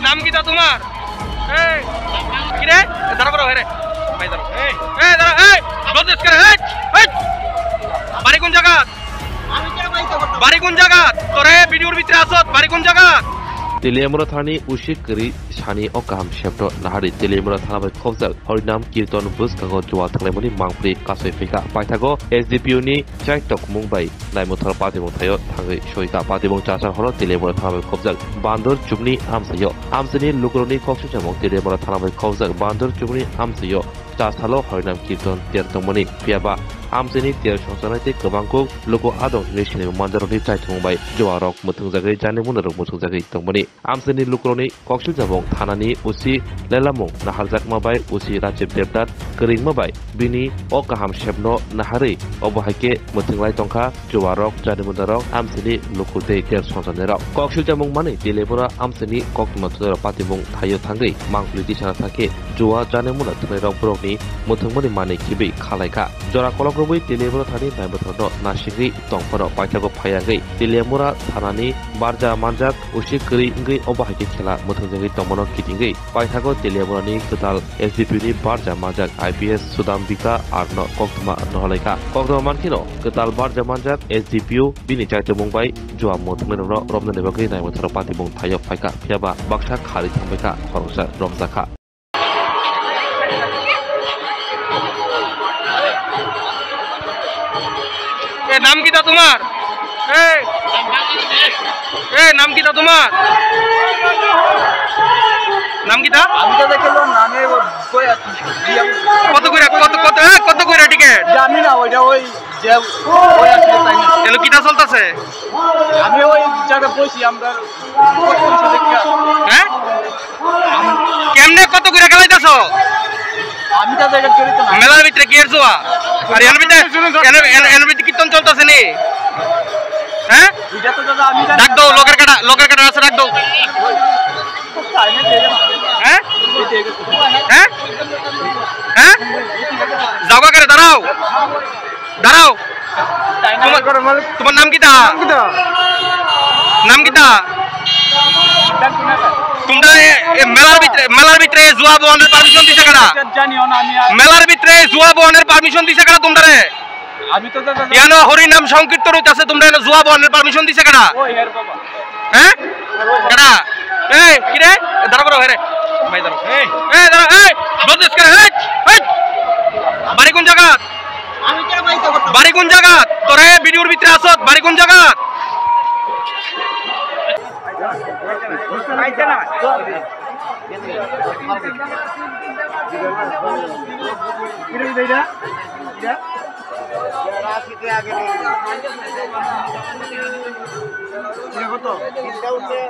নাম কি তা তোমার? কি রে দাঁড়া করো রে ভাই দাঁড়া দাঁড়া বলতেছ করে বাড়ি কোন জায়গা? বাড়ি কোন জায়গা? তোরে ভিডিওর ভিতরে আসত বাড়ি কোন জায়গা? তেলিয়ামুড়া থানানি উশিকরি সানি অকাহাম শেপ্ট নাহারি তেলিয়ামুড়া থানা bai khobjak horinam kirton buskago jwa thanglaimani mangpri kasoi phika paithago SDPU ni chaitok mungbai naimuthar patimung thayo thangai soika patimung chasar horo Teliamura থানা bai khobjak bandor chumni amsayo amsani lukroni khoksuchamung Teliamura থানা bai khobjak bandor chumni amsayo chasalo horinam kirton tertongmani piaba amsani ter songsanai kobangko loko adong resini manjaroni chaitombai jwarok muthungjagai jani munarok muthungjagai tongmani amsani lukroni khoksuchamung thanani usi lelamung naharjakma bai usi rajib devdat keringma bai bini okaham shebno nahari obohaike muthunglai tongkha jwarok jani munarok amsani lokute ter songsanai khoksuchamung mani telepura amsani kokmathura patimung thayo thangai mangpli disana thake jwa jani munarok thunai borokni muthungmani mani kibi khalaika jora kologrobui Teliamura থানানি নাইমথরno নাসিগri tongphano paithago phayagai Teliamura থানানি barja manjak usikri ngai obahaike khela muthungjagi tongmano kitingai paithago তেলিয়ামুড়ানি ketal SDPU ni barja manjak IPS Sudambika arno koktuma nohalaika koktuma mankino ketal barja manjak SDPU bini chaite mungbai jwa muthungnano romnani bagai naimtharo patibung thayo phaika phiaba baksa khari thangbaika khoroksa romjaka নাম কি তা তোমার? নাম কি তা তোমার? নাম কি তা? আমি তো দেখলাম নামে কই আছে কত কইরা টিকেট? জানি না ওইটা ওই যে ওই আছে তাই না এলো কিটা চলতেছে? আমি ওই জায়গায় বসি আমরা হ্যাঁ কেমনে কত কইরা খেলাইতাছো? আমি তো জায়গা জড়িত না মেলার ভিতরে কি এর জোয়া আর এর ভিতরে কীর্তন চলতেছে নি? হ্যাঁ এটা তো দাদা আমি ডাক দাও লোকের কাটা আছে ডাক দাও হ্যাঁ হ্যাঁ হ্যাঁ যাও করে দাঁড়াও তোমার নাম কিতা? নাম কিতা? তোমরা মেলার ভিতরে জুয়া বনের পারমিশন দিছে কারা? জানিও না আমি মেলার ভিতরে জুয়া বনের পারমিশন দিছে কারা তোমরারে? আমি তো দাদা ইয়ানো হরিনাম সংকীর্তন হইতাছে তোমরা এনে জুয়া বনের পারমিশন দিছে কারা? ওই হের বাবা হ্যাঁ কারা? কি রে দাঁড়া করো রে ভাই দাঁড়া দাঁড়া বলতেছ করে বাড়ি কোন জায়গা? আমি কেন বাইতে করতে বাড়ি কোন জায়গা? তোরে ভিডিওর ভিতরে আসত বাড়ি কোন জায়গা? বাইতে না কিরে দেইরা এটা রাশিতে আগে নেই এটা কত এটা উঠে